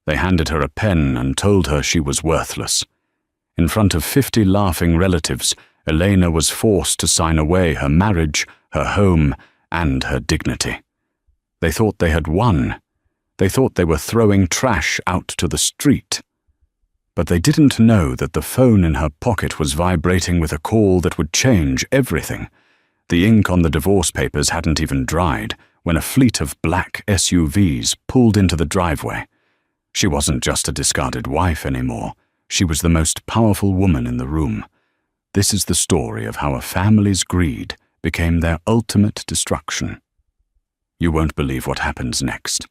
They handed her a pen and told her she was worthless. In front of 50 laughing relatives, Elena was forced to sign away her marriage, her home, and her dignity. They thought they had won. They thought they were throwing trash out to the street. But they didn't know that the phone in her pocket was vibrating with a call that would change everything. The ink on the divorce papers hadn't even dried when a fleet of black SUVs pulled into the driveway. She wasn't just a discarded wife anymore. She was the most powerful woman in the room. This is the story of how a family's greed became their ultimate destruction. You won't believe what happens next.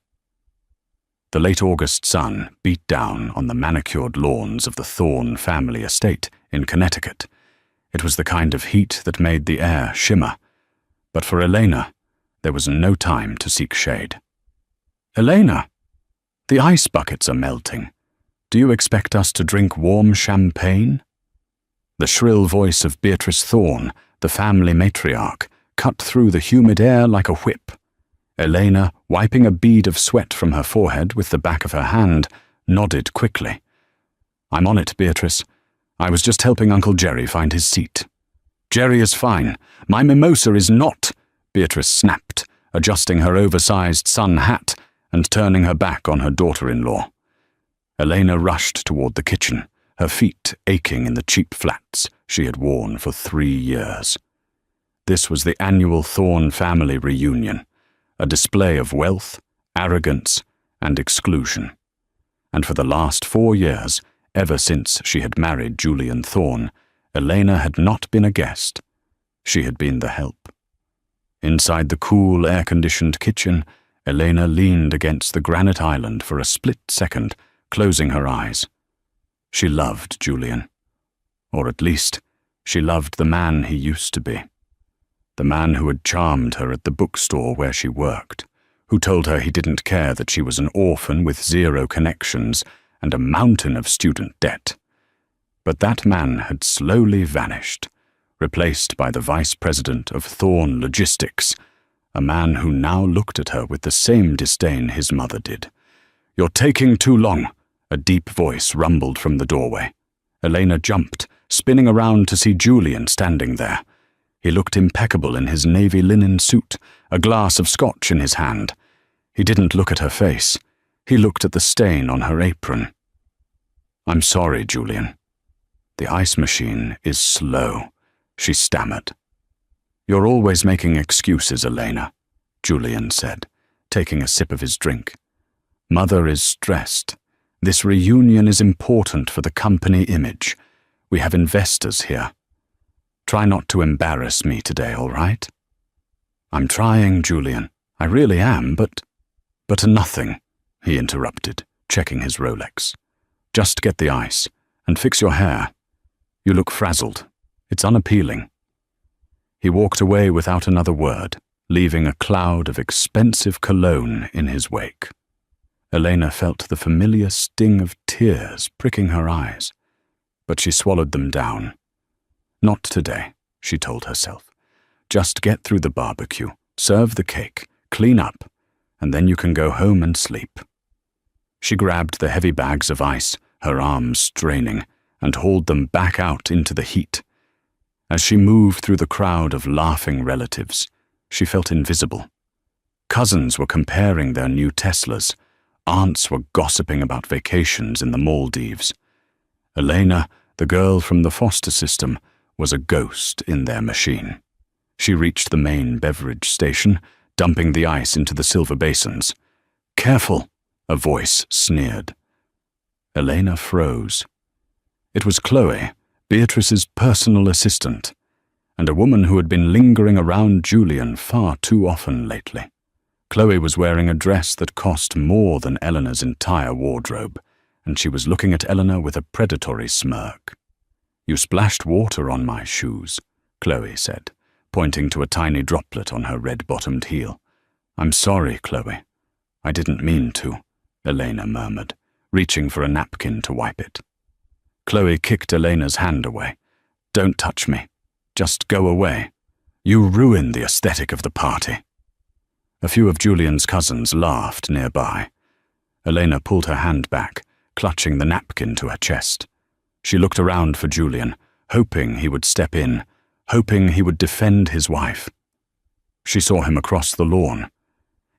The late August sun beat down on the manicured lawns of the Thorne family estate in Connecticut. It was the kind of heat that made the air shimmer. But for Elena, there was no time to seek shade. "Elena, the ice buckets are melting. Do you expect us to drink warm champagne?" The shrill voice of Beatrice Thorne, the family matriarch, cut through the humid air like a whip. Elena, wiping a bead of sweat from her forehead with the back of her hand, nodded quickly. "I'm on it, Beatrice. I was just helping Uncle Jerry find his seat." "Jerry is fine. My mimosa is not," Beatrice snapped, adjusting her oversized sun hat and turning her back on her daughter-in-law. Elena rushed toward the kitchen, her feet aching in the cheap flats she had worn for 3 years. This was the annual Thorne family reunion, a display of wealth, arrogance, and exclusion. And for the last 4 years, ever since she had married Julian Thorne, Elena had not been a guest. She had been the help. Inside the cool, air-conditioned kitchen, Elena leaned against the granite island for a split second, closing her eyes. She loved Julian. Or at least, she loved the man he used to be. The man who had charmed her at the bookstore where she worked, who told her he didn't care that she was an orphan with 0 connections and a mountain of student debt. But that man had slowly vanished, replaced by the vice president of Thorne Logistics, a man who now looked at her with the same disdain his mother did. "You're taking too long," a deep voice rumbled from the doorway. Elena jumped, spinning around to see Julian standing there. He looked impeccable in his navy linen suit, a glass of scotch in his hand. He didn't look at her face. He looked at the stain on her apron. "I'm sorry, Julian. The ice machine is slow," she stammered. "You're always making excuses, Elena," Julian said, taking a sip of his drink. "Mother is stressed. This reunion is important for the company image. We have investors here. Try not to embarrass me today, all right?" "I'm trying, Julian. I really am, but nothing," he interrupted, checking his Rolex. "Just get the ice, and fix your hair. You look frazzled. It's unappealing." He walked away without another word, leaving a cloud of expensive cologne in his wake. Elena felt the familiar sting of tears pricking her eyes, but she swallowed them down. Not today, she told herself. Just get through the barbecue, serve the cake, clean up, and then you can go home and sleep. She grabbed the heavy bags of ice, her arms straining, and hauled them back out into the heat. As she moved through the crowd of laughing relatives, she felt invisible. Cousins were comparing their new Teslas. Aunts were gossiping about vacations in the Maldives. Elena, the girl from the foster system, was a ghost in their machine. She reached the main beverage station, dumping the ice into the silver basins. "Careful," a voice sneered. Elena froze. It was Chloe, Beatrice's personal assistant, and a woman who had been lingering around Julian far too often lately. Chloe was wearing a dress that cost more than Eleanor's entire wardrobe, and she was looking at Eleanor with a predatory smirk. "You splashed water on my shoes," Chloe said, pointing to a tiny droplet on her red-bottomed heel. "I'm sorry, Chloe. I didn't mean to," Elena murmured, reaching for a napkin to wipe it. Chloe kicked Elena's hand away. "Don't touch me. Just go away. You ruin the aesthetic of the party." A few of Julian's cousins laughed nearby. Elena pulled her hand back, clutching the napkin to her chest. She looked around for Julian, hoping he would step in, hoping he would defend his wife. She saw him across the lawn.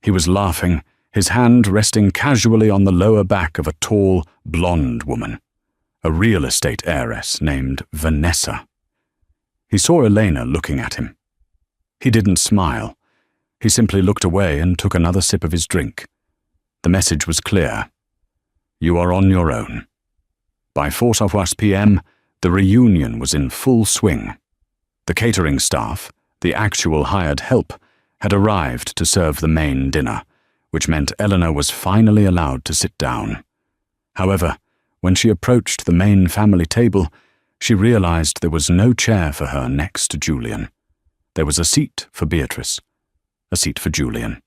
He was laughing, his hand resting casually on the lower back of a tall, blonde woman, a real estate heiress named Vanessa. He saw Elena looking at him. He didn't smile. He simply looked away and took another sip of his drink. The message was clear. You are on your own. By 4:15 p.m., the reunion was in full swing. The catering staff, the actual hired help, had arrived to serve the main dinner, which meant Eleanor was finally allowed to sit down. However, when she approached the main family table, she realized there was no chair for her next to Julian. There was a seat for Beatrice, a seat for Julian.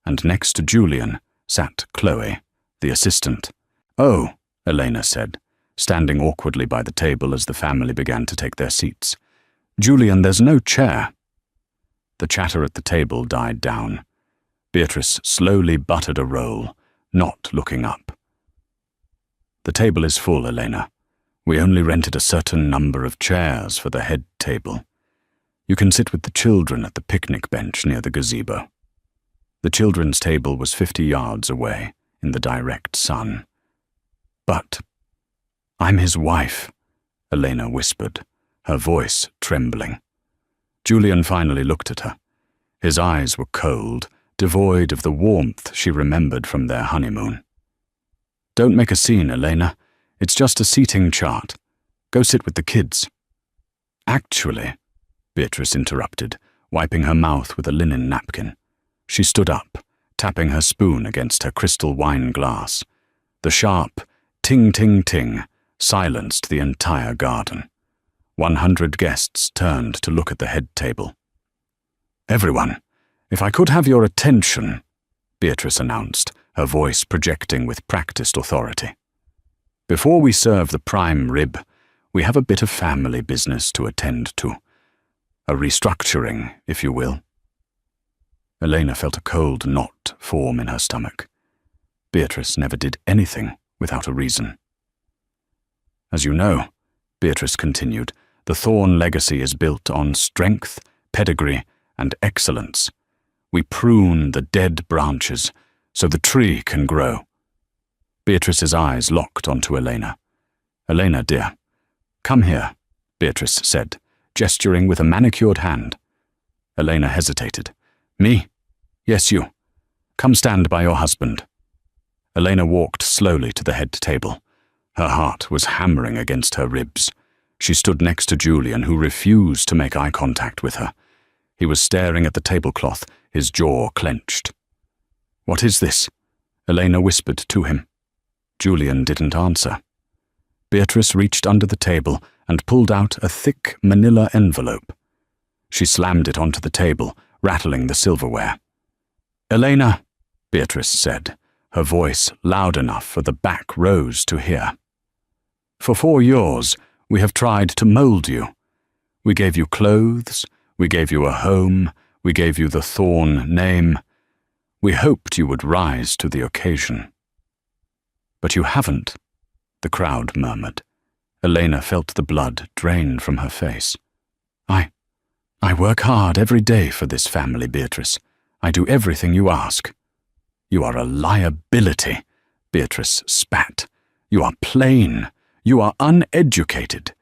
And next to Julian sat Chloe, the assistant. "Oh," Elena said, standing awkwardly by the table as the family began to take their seats. "Julian, there's no chair." The chatter at the table died down. Beatrice slowly buttered a roll, not looking up. "The table is full, Elena. We only rented a certain number of chairs for the head table. You can sit with the children at the picnic bench near the gazebo." The children's table was 50 yards away, in the direct sun. "But I'm his wife," Elena whispered, her voice trembling. Julian finally looked at her. His eyes were cold, devoid of the warmth she remembered from their honeymoon. "Don't make a scene, Elena. It's just a seating chart. Go sit with the kids." "Actually," Beatrice interrupted, wiping her mouth with a linen napkin. She stood up, tapping her spoon against her crystal wine glass. The sharp ting-ting-ting silenced the entire garden. 100 guests turned to look at the head table. "Everyone, if I could have your attention," Beatrice announced, her voice projecting with practiced authority. "Before we serve the prime rib, we have a bit of family business to attend to. A restructuring, if you will." Elena felt a cold knot form in her stomach. Beatrice never did anything without a reason. "As you know," Beatrice continued, "the Thorn legacy is built on strength, pedigree, and excellence. We prune the dead branches so the tree can grow." Beatrice's eyes locked onto Elena. "Elena, dear, come here," Beatrice said, gesturing with a manicured hand. Elena hesitated. "Me? Yes, you. Come stand by your husband." Elena walked slowly to the head table. Her heart was hammering against her ribs. She stood next to Julian, who refused to make eye contact with her. He was staring at the tablecloth, his jaw clenched. "What is this?" Elena whispered to him. Julian didn't answer. Beatrice reached under the table and pulled out a thick manila envelope. She slammed it onto the table, rattling the silverware. "Elena," Beatrice said, her voice loud enough for the back rows to hear. "For 4 years, we have tried to mold you. We gave you clothes, we gave you a home, we gave you the Thorn name. We hoped you would rise to the occasion." "But you haven't," the crowd murmured. Elena felt the blood drain from her face. I work hard every day for this family, Beatrice. I do everything you ask." "You are a liability," Beatrice spat. "You are plain. You are uneducated.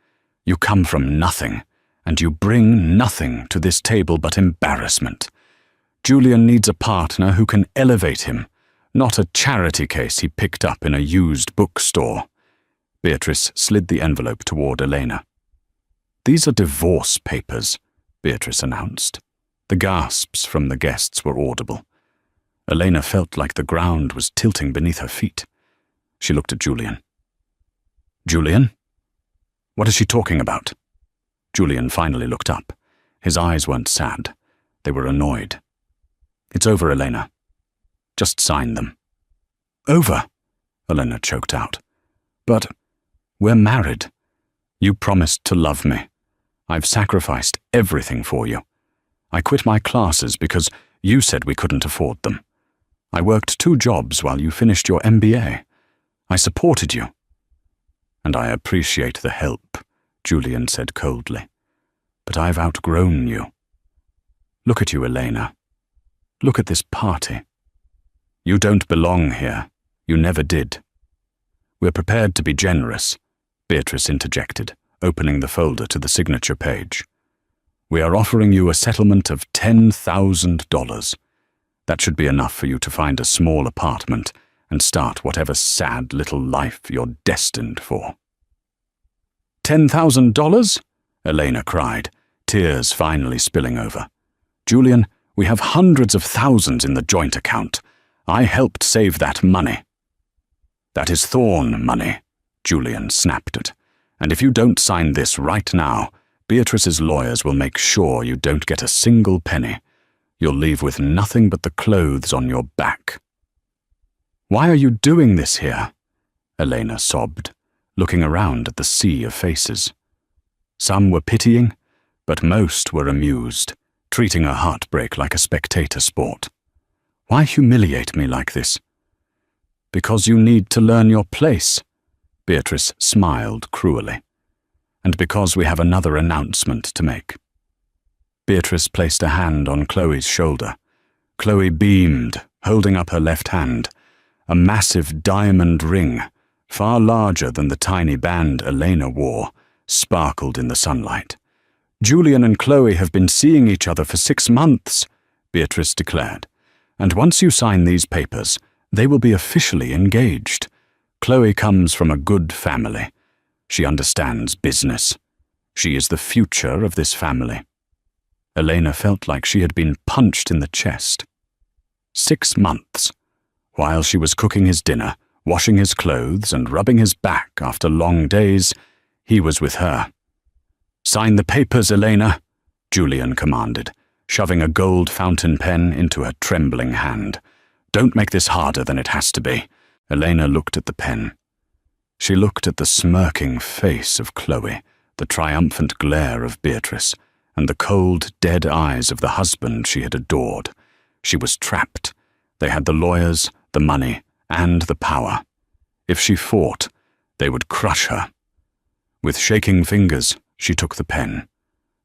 You come from nothing, and you bring nothing to this table but embarrassment. Julian needs a partner who can elevate him, not a charity case he picked up in a used bookstore." Beatrice slid the envelope toward Elena. "These are divorce papers," Beatrice announced. The gasps from the guests were audible. Elena felt like the ground was tilting beneath her feet. She looked at Julian. "Julian? What is she talking about?" Julian finally looked up. His eyes weren't sad. They were annoyed. "It's over, Elena. Just sign them." "Over?" Elena choked out. "But we're married. You promised to love me. I've sacrificed everything for you. I quit my classes because you said we couldn't afford them. I worked 2 jobs while you finished your MBA. I supported you." "And I appreciate the help," Julian said coldly. "But I've outgrown you. Look at you, Elena. Look at this party. You don't belong here. You never did." "We're prepared to be generous," Beatrice interjected, opening the folder to the signature page. "We are offering you a settlement of $10,000. That should be enough for you to find a small apartment and start whatever sad little life you're destined for." "$10,000? Elena cried, tears finally spilling over. "Julian, we have hundreds of thousands in the joint account. I helped save that money." "That is Thorn money," Julian snapped it. "And if you don't sign this right now, Beatrice's lawyers will make sure you don't get a single penny. You'll leave with nothing but the clothes on your back." "Why are you doing this here?" Elena sobbed, looking around at the sea of faces. Some were pitying, but most were amused, treating her heartbreak like a spectator sport. "Why humiliate me like this?" "Because you need to learn your place," Beatrice smiled cruelly. "And because we have another announcement to make." Beatrice placed a hand on Chloe's shoulder. Chloe beamed, holding up her left hand. A massive diamond ring, far larger than the tiny band Elena wore, sparkled in the sunlight. "Julian and Chloe have been seeing each other for 6 months, Beatrice declared. "And once you sign these papers, they will be officially engaged. Chloe comes from a good family. She understands business. She is the future of this family." Elena felt like she had been punched in the chest. 6 months. While she was cooking his dinner, washing his clothes, and rubbing his back after long days, he was with her. "Sign the papers, Elena," Julian commanded, shoving a gold fountain pen into her trembling hand. "Don't make this harder than it has to be." Elena looked at the pen. She looked at the smirking face of Chloe, the triumphant glare of Beatrice, and the cold, dead eyes of the husband she had adored. She was trapped. They had the lawyers, the money, and the power. If she fought, they would crush her. With shaking fingers, she took the pen.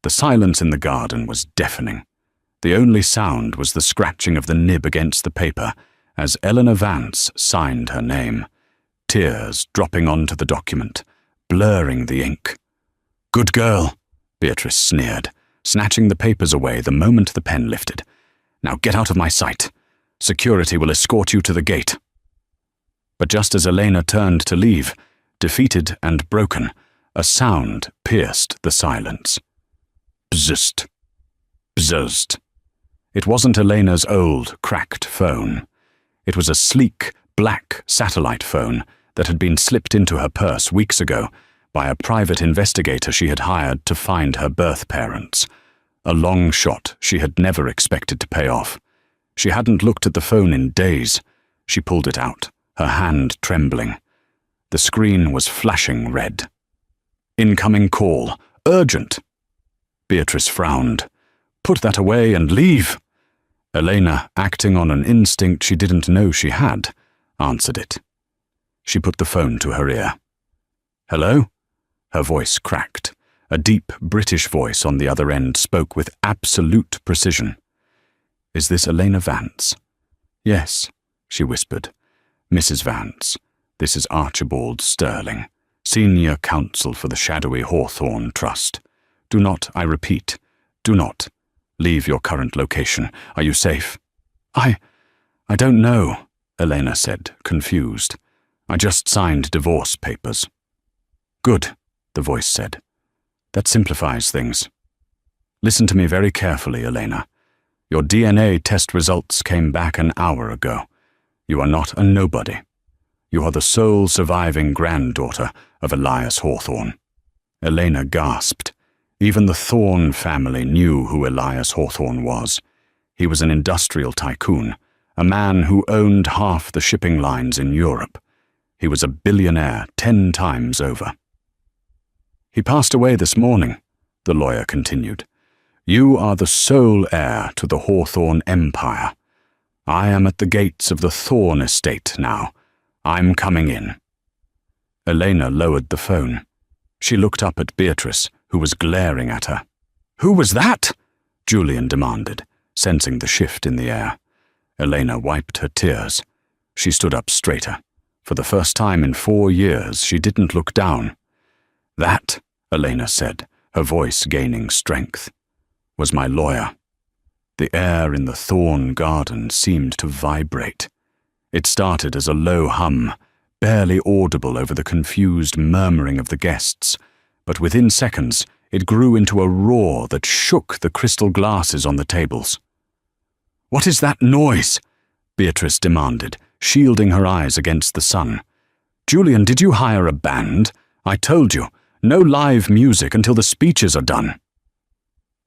The silence in the garden was deafening. The only sound was the scratching of the nib against the paper as Eleanor Vance signed her name, tears dropping onto the document, blurring the ink. "Good girl," Beatrice sneered, snatching the papers away the moment the pen lifted. "Now get out of my sight. Security will escort you to the gate." But just as Elena turned to leave, defeated and broken, a sound pierced the silence. Bzzzt. Bzzzt. It wasn't Elena's old, cracked phone. It was a sleek, black satellite phone that had been slipped into her purse weeks ago by a private investigator she had hired to find her birth parents. A long shot she had never expected to pay off. She hadn't looked at the phone in days. She pulled it out, her hand trembling. The screen was flashing red. "Incoming call. Urgent." Beatrice frowned. "Put that away and leave." Elena, acting on an instinct she didn't know she had, answered it. She put the phone to her ear. "Hello?" Her voice cracked. A deep British voice on the other end spoke with absolute precision. "Is this Elena Vance?" "Yes," she whispered. "Mrs. Vance, this is Archibald Sterling, Senior Counsel for the shadowy Hawthorne Trust. Do not, I repeat, do not leave your current location. Are you safe?" I don't know," Elena said, confused. "I just signed divorce papers." "Good," the voice said. "That simplifies things. Listen to me very carefully, Elena. Your DNA test results came back an hour ago. You are not a nobody. You are the sole surviving granddaughter of Elias Hawthorne." Elena gasped. Even the Thorne family knew who Elias Hawthorne was. He was an industrial tycoon, a man who owned half the shipping lines in Europe. He was a billionaire 10 times over. "He passed away this morning," the lawyer continued. "You are the sole heir to the Hawthorne empire. I am at the gates of the Thorn estate now. I'm coming in." Elena lowered the phone. She looked up at Beatrice, who was glaring at her. "Who was that?" Julian demanded, sensing the shift in the air. Elena wiped her tears. She stood up straighter. For the first time in 4 years, she didn't look down. "That," Elena said, her voice gaining strength, "was my lawyer." The air in the Thorn garden seemed to vibrate. It started as a low hum, barely audible over the confused murmuring of the guests, but within seconds it grew into a roar that shook the crystal glasses on the tables. "What is that noise?" Beatrice demanded, shielding her eyes against the sun. "Julian, did you hire a band? I told you, no live music until the speeches are done."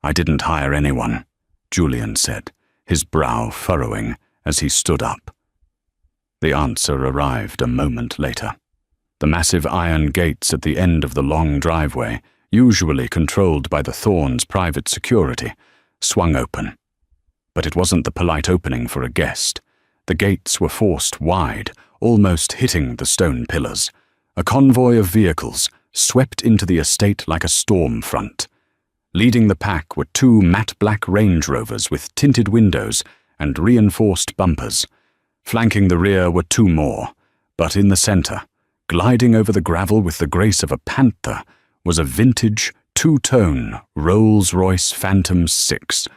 "I didn't hire anyone," Julian said, his brow furrowing as he stood up. The answer arrived a moment later. The massive iron gates at the end of the long driveway, usually controlled by the Thorns' private security, swung open. But it wasn't the polite opening for a guest. The gates were forced wide, almost hitting the stone pillars. A convoy of vehicles swept into the estate like a storm front. Leading the pack were 2 matte black Range Rovers with tinted windows and reinforced bumpers. Flanking the rear were 2 more, but in the center, gliding over the gravel with the grace of a panther, was a vintage, 2-tone Rolls-Royce Phantom 6,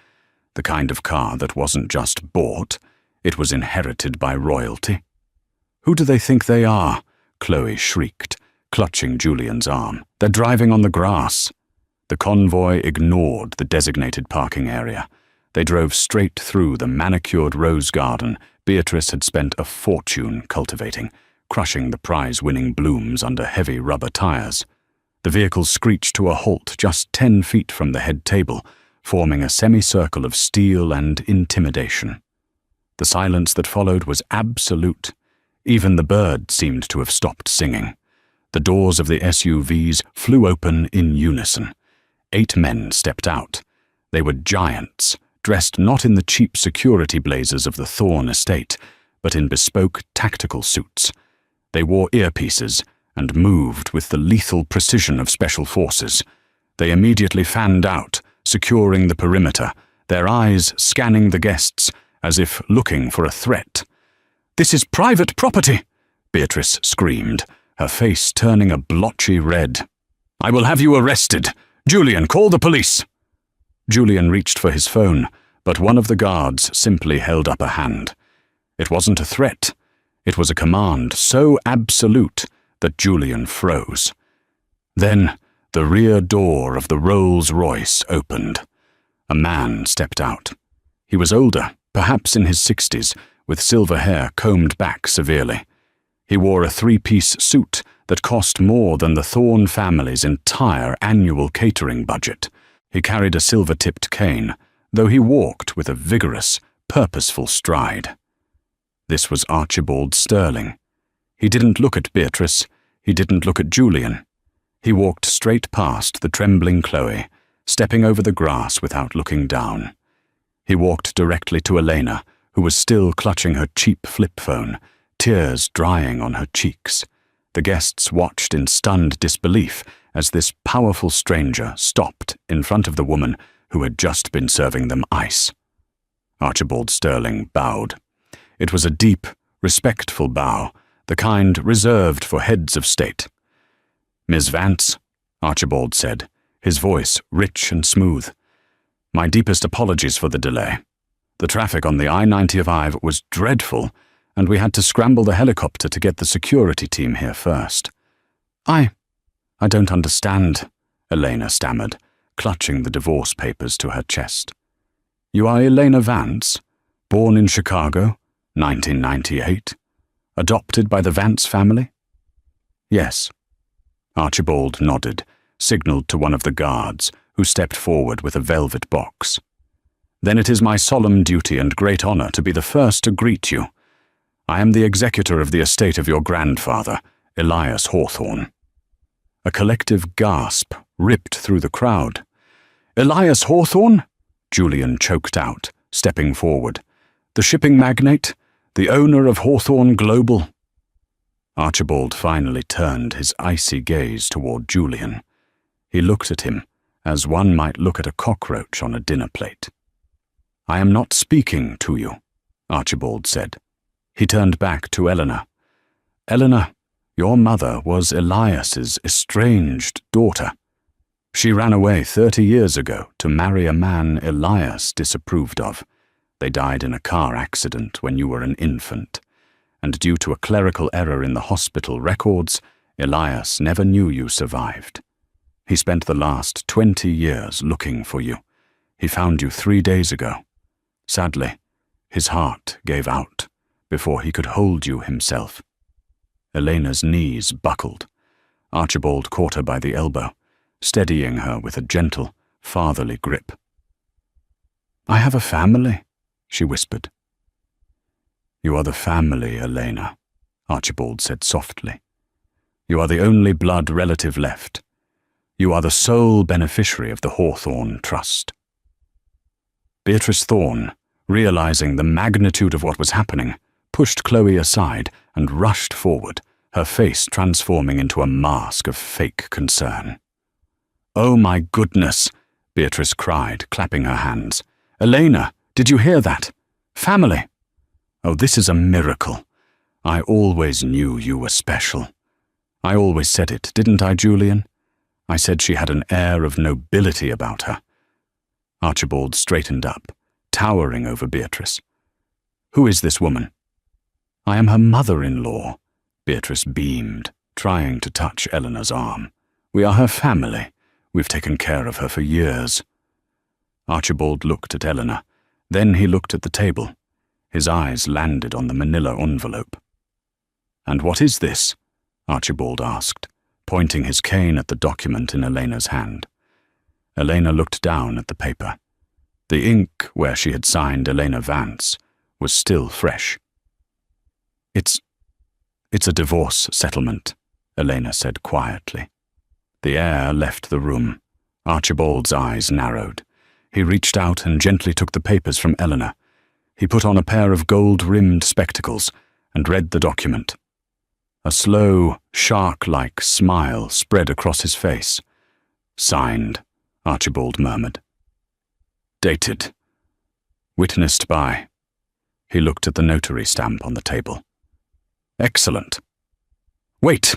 the kind of car that wasn't just bought, it was inherited by royalty. "Who do they think they are?" Chloe shrieked, clutching Julian's arm. "They're driving on the grass." The convoy ignored the designated parking area. They drove straight through the manicured rose garden Beatrice had spent a fortune cultivating, crushing the prize-winning blooms under heavy rubber tires. The vehicles screeched to a halt just 10 feet from the head table, forming a semicircle of steel and intimidation. The silence that followed was absolute. Even the birds seemed to have stopped singing. The doors of the SUVs flew open in unison. 8 men stepped out. They were giants, dressed not in the cheap security blazers of the Thorn estate, but in bespoke tactical suits. They wore earpieces and moved with the lethal precision of special forces. They immediately fanned out, securing the perimeter, their eyes scanning the guests as if looking for a threat. "This is private property!" Beatrice screamed, her face turning a blotchy red. "I will have you arrested! Julian, call the police!" Julian reached for his phone, but one of the guards simply held up a hand. It wasn't a threat. It was a command so absolute that Julian froze. Then the rear door of the Rolls-Royce opened. A man stepped out. He was older, perhaps in his 60s, with silver hair combed back severely. He wore a 3-piece suit that cost more than the Thorn family's entire annual catering budget. He carried a silver-tipped cane, though he walked with a vigorous, purposeful stride. This was Archibald Sterling. He didn't look at Beatrice. He didn't look at Julian. He walked straight past the trembling Chloe, stepping over the grass without looking down. He walked directly to Elena, who was still clutching her cheap flip phone, tears drying on her cheeks. The guests watched in stunned disbelief as this powerful stranger stopped in front of the woman who had just been serving them ice. Archibald Sterling bowed. It was a deep, respectful bow, the kind reserved for heads of state. "Miss Vance," Archibald said, his voice rich and smooth. "My deepest apologies for the delay. The traffic on the I-95 was dreadful, and we had to scramble the helicopter to get the security team here first." I don't understand," Elena stammered, clutching the divorce papers to her chest. "You are Elena Vance, born in Chicago, 1998, adopted by the Vance family?" "Yes." Archibald nodded, signaled to one of the guards, who stepped forward with a velvet box. "Then it is my solemn duty and great honor to be the first to greet you. I am the executor of the estate of your grandfather, Elias Hawthorne." A collective gasp ripped through the crowd. "Elias Hawthorne?" Julian choked out, stepping forward. The shipping magnate? The owner of Hawthorne Global?" Archibald finally turned his icy gaze toward Julian. He looked at him as one might look at a cockroach on a dinner plate. "I am not speaking to you," Archibald said. He turned back to Eleanor. "Eleanor, your mother was Elias's estranged daughter. She ran away 30 years ago to marry a man Elias disapproved of. They died in a car accident when you were an infant, and due to a clerical error in the hospital records, Elias never knew you survived. He spent the last 20 years looking for you. He found you 3 days ago. Sadly, his heart gave out before he could hold you himself." Elena's knees buckled. Archibald caught her by the elbow, steadying her with a gentle, fatherly grip. "I have a family," she whispered. "You are the family, Elena," Archibald said softly. "You are the only blood relative left. You are the sole beneficiary of the Hawthorne Trust." Beatrice Thorne, realizing the magnitude of what was happening, pushed Chloe aside and rushed forward, her face transforming into a mask of fake concern. "Oh my goodness," Beatrice cried, clapping her hands. "Elena, did you hear that? Family! Oh, this is a miracle. I always knew you were special. I always said it, didn't I, Julian? I said she had an air of nobility about her." Archibald straightened up, towering over Beatrice. "Who is this woman?" "I am her mother-in-law," Beatrice beamed, trying to touch Eleanor's arm. "We are her family. We've taken care of her for years." Archibald looked at Eleanor. Then he looked at the table. His eyes landed on the manila envelope. "And what is this?" Archibald asked, pointing his cane at the document in Elena's hand. Elena looked down at the paper. The ink where she had signed Elena Vance was still fresh. It's a divorce settlement," Elena said quietly. The air left the room. Archibald's eyes narrowed. He reached out and gently took the papers from Eleanor. He put on a pair of gold-rimmed spectacles and read the document. A slow, shark-like smile spread across his face. "Signed," Archibald murmured. "Dated. Witnessed by..." He looked at the notary stamp on the table. "Excellent." "Wait!"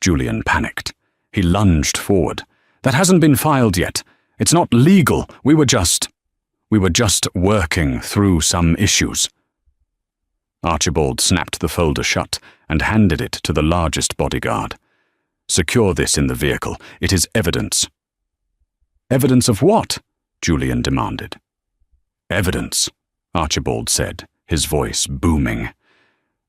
Julian panicked. He lunged forward. "That hasn't been filed yet. It's not legal. We were just working through some issues." Archibald snapped the folder shut and handed it to the largest bodyguard. "Secure this in the vehicle. It is evidence." "Evidence of what?" Julian demanded. "Evidence," Archibald said, his voice booming,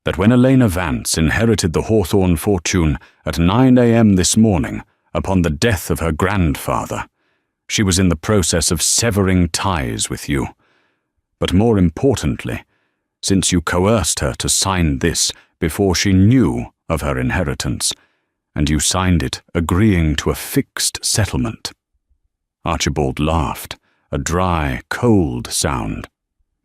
"that when Elena Vance inherited the Hawthorne fortune at 9 a.m. this morning, upon the death of her grandfather, she was in the process of severing ties with you. But more importantly, since you coerced her to sign this before she knew of her inheritance, and you signed it agreeing to a fixed settlement." Archibald laughed, a dry, cold sound.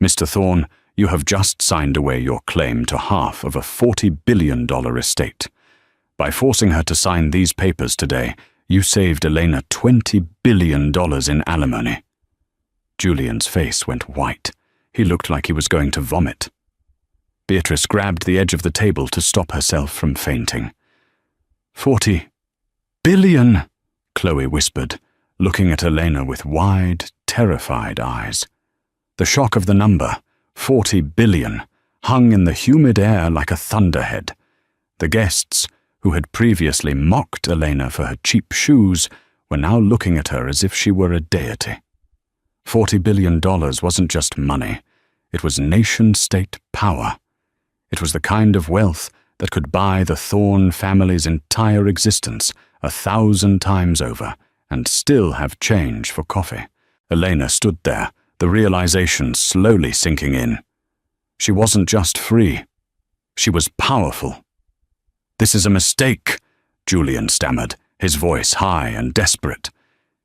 "Mr. Thorne, you have just signed away your claim to half of a $40 billion estate. By forcing her to sign these papers today, you saved Elena $20 billion in alimony." Julian's face went white. He looked like he was going to vomit. Beatrice grabbed the edge of the table to stop herself from fainting. $40 billion, Chloe whispered, looking at Elena with wide, terrified eyes. The shock of the number, 40 billion, hung in the humid air like a thunderhead. The guests, who had previously mocked Elena for her cheap shoes, were now looking at her as if she were a deity. $40 billion wasn't just money. It was nation-state power. It was the kind of wealth that could buy the Thorne family's entire existence 1,000 times over and still have change for coffee. Elena stood there, the realization slowly sinking in. She wasn't just free. She was powerful. "This is a mistake," Julian stammered, his voice high and desperate.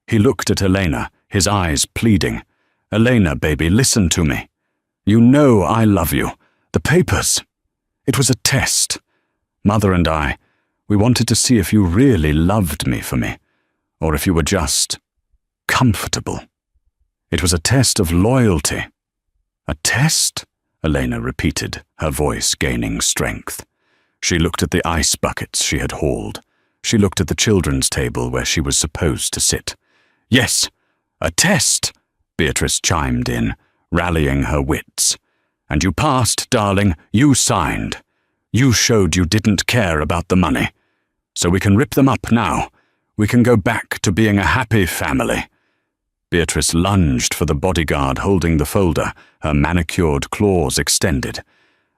He looked at Elena, his eyes pleading. "Elena, baby, listen to me. You know I love you. The papers. It was a test. Mother and I, we wanted to see if you really loved me for me, or if you were just comfortable. It was a test of loyalty. A test? Elena repeated, her voice gaining strength. She looked at the ice buckets she had hauled. She looked at the children's table where she was supposed to sit. Yes, a test, Beatrice chimed in, rallying her wits. And you passed, darling. You signed. You showed you didn't care about the money. So we can rip them up now. We can go back to being a happy family. Beatrice lunged for the bodyguard holding the folder, her manicured claws extended.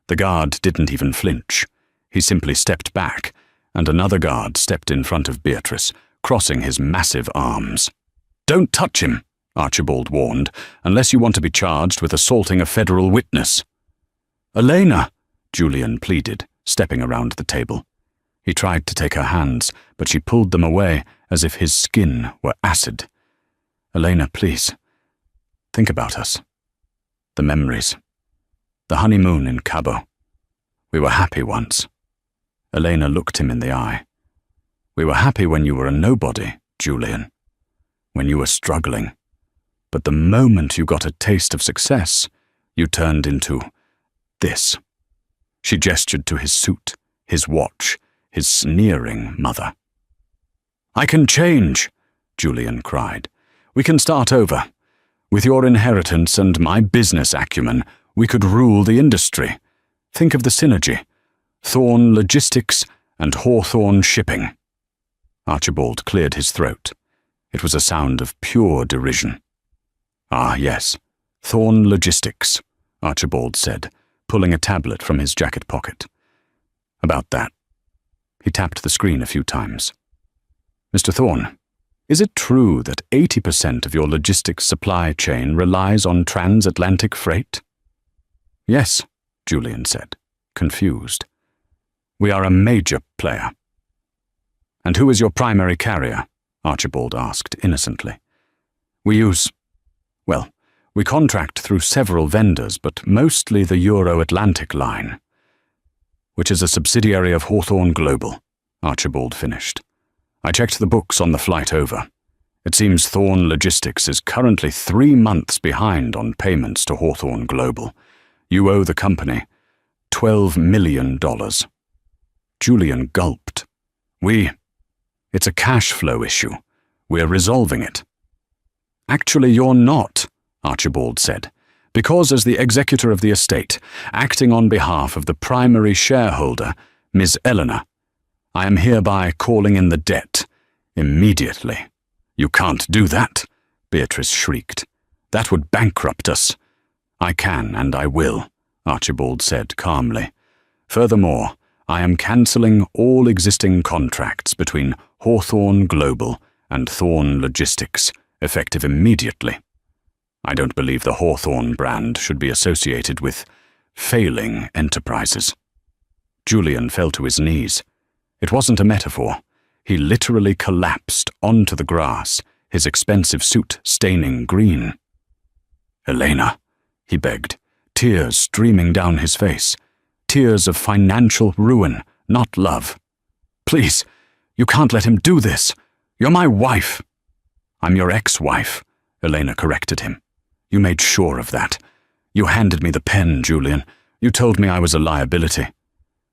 The guard didn't even flinch. He simply stepped back, and another guard stepped in front of Beatrice, crossing his massive arms. Don't touch him, Archibald warned, unless you want to be charged with assaulting a federal witness. Elena, Julian pleaded, stepping around the table. He tried to take her hands, but she pulled them away as if his skin were acid. Elena, please. Think about us. The memories. The honeymoon in Cabo. We were happy once. Elena looked him in the eye. We were happy when you were a nobody, Julian. When you were struggling. But the moment you got a taste of success, you turned into this. She gestured to his suit, his watch, his sneering mother. I can change, Julian cried. We can start over. With your inheritance and my business acumen, we could rule the industry. Think of the synergy. Thorne Logistics and Hawthorne Shipping. Archibald cleared his throat. It was a sound of pure derision. Ah, yes, Thorne Logistics, Archibald said, pulling a tablet from his jacket pocket. About that. He tapped the screen a few times. Mr. Thorne, is it true that 80% of your logistics supply chain relies on transatlantic freight? Yes, Julian said, confused. We are a major player. And who is your primary carrier? Archibald asked innocently. We contract through several vendors, but mostly the Euro-Atlantic line, which is a subsidiary of Hawthorne Global, Archibald finished. I checked the books on the flight over. It seems Thorne Logistics is currently 3 months behind on payments to Hawthorne Global. You owe the company $12 million. Julian gulped. It's a cash flow issue. We're resolving it. Actually, you're not, Archibald said, because as the executor of the estate, acting on behalf of the primary shareholder, Ms. Eleanor, I am hereby calling in the debt, immediately. You can't do that, Beatrice shrieked. That would bankrupt us. I can and I will, Archibald said calmly. Furthermore, I am cancelling all existing contracts between Hawthorne Global and Thorne Logistics, effective immediately. I don't believe the Hawthorne brand should be associated with failing enterprises. Julian fell to his knees. It wasn't a metaphor. He literally collapsed onto the grass, his expensive suit staining green. Elena, he begged, tears streaming down his face. Tears of financial ruin, not love. Please, you can't let him do this. You're my wife. I'm your ex-wife, Elena corrected him. You made sure of that. You handed me the pen, Julian. You told me I was a liability.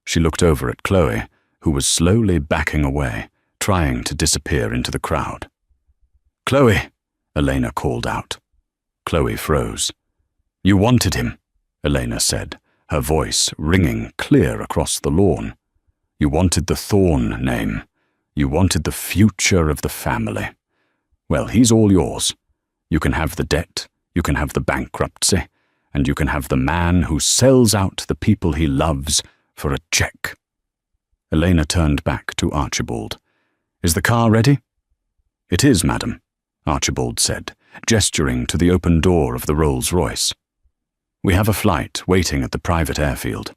She looked over at Chloe, who was slowly backing away, trying to disappear into the crowd. Chloe, Elena called out. Chloe froze. You wanted him, Elena said, her voice ringing clear across the lawn. You wanted the Thorne name. You wanted the future of the family. Well, he's all yours. You can have the debt, you can have the bankruptcy, and you can have the man who sells out the people he loves for a check. Elena turned back to Archibald. Is the car ready? It is, madam, Archibald said, gesturing to the open door of the Rolls-Royce. We have a flight waiting at the private airfield.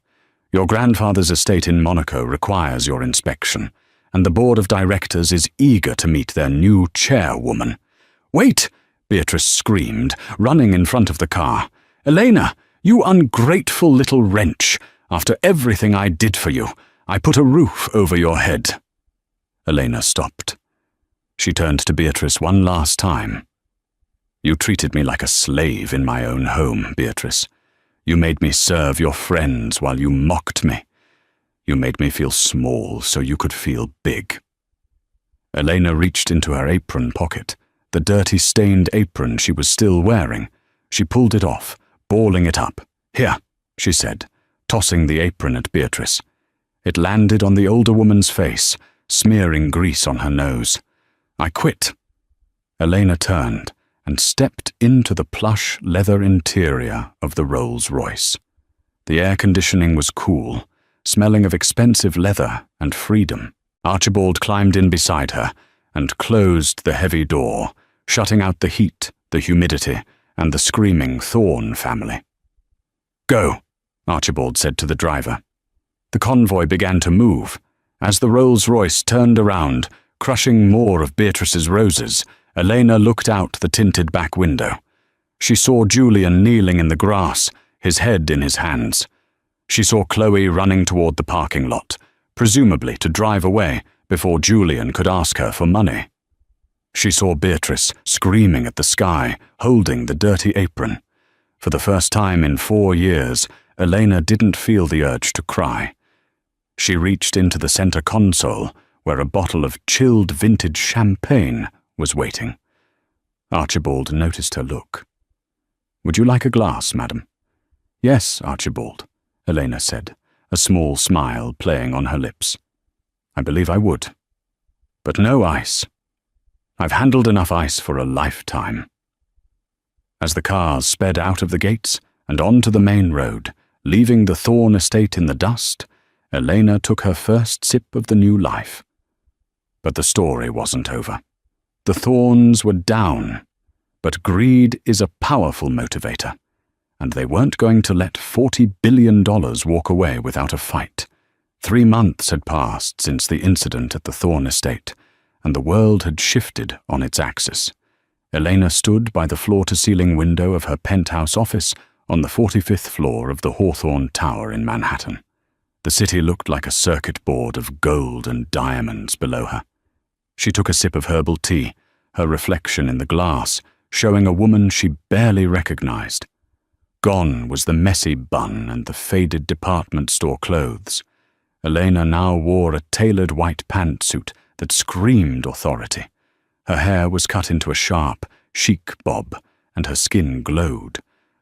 Your grandfather's estate in Monaco requires your inspection, and the board of directors is eager to meet their new chairwoman. Wait! Beatrice screamed, running in front of the car. Elena, You ungrateful little wretch! After everything I did for you, I put a roof over your head." Elena stopped. She turned to Beatrice one last time. "You treated me like a slave in my own home, Beatrice. You made me serve your friends while you mocked me. You made me feel small so you could feel big." Elena reached into her apron pocket, the dirty, stained apron she was still wearing. She pulled it off, balling it up. "Here," she said, tossing the apron at Beatrice. It landed on the older woman's face, smearing grease on her nose. "I quit." Elena turned and stepped into the plush leather interior of the Rolls-Royce. The air conditioning was cool, smelling of expensive leather and freedom. Archibald climbed in beside her and closed the heavy door, shutting out the heat, the humidity, and the screaming Thorne family. "Go," Archibald said to the driver. The convoy began to move. As the Rolls-Royce turned around, crushing more of Beatrice's roses, Elena looked out the tinted back window. She saw Julian kneeling in the grass, his head in his hands. She saw Chloe running toward the parking lot, presumably to drive away before Julian could ask her for money. She saw Beatrice screaming at the sky, holding the dirty apron. For the first time in 4 years, Elena didn't feel the urge to cry. She reached into the center console, where a bottle of chilled vintage champagne was waiting. Archibald noticed her look. "Would you like a glass, madam?" "Yes, Archibald," Elena said, a small smile playing on her lips. "I believe I would. But no ice. I've handled enough ice for a lifetime." As the cars sped out of the gates and onto the main road, leaving the Thorne estate in the dust, Elena took her first sip of the new life. But the story wasn't over. The Thornes were down, but greed is a powerful motivator, and they weren't going to let $40 billion walk away without a fight. 3 months had passed since the incident at the Thorne estate, and the world had shifted on its axis. Elena stood by the floor-to-ceiling window of her penthouse office on the 45th floor of the Hawthorne Tower in Manhattan. The city looked like a circuit board of gold and diamonds below her. She took a sip of herbal tea, her reflection in the glass showing a woman she barely recognized. Gone was the messy bun and the faded department store clothes. Elena now wore a tailored white pantsuit that screamed authority. Her hair was cut into a sharp, chic bob, and her skin glowed,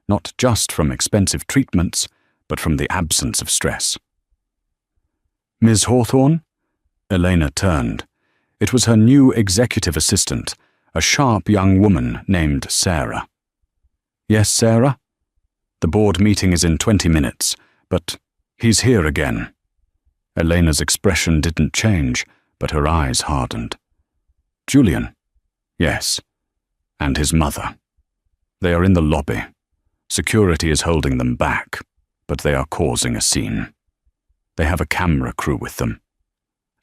not just from expensive treatments, but from the absence of stress. "Ms. Hawthorne?" Elena turned. It was her new executive assistant, a sharp young woman named Sarah. "Yes, Sarah? The board meeting is in 20 minutes, but he's here again." Elena's expression didn't change, but her eyes hardened. "Julian?" "Yes. And his mother. They are in the lobby. Security is holding them back, but they are causing a scene. They have a camera crew with them."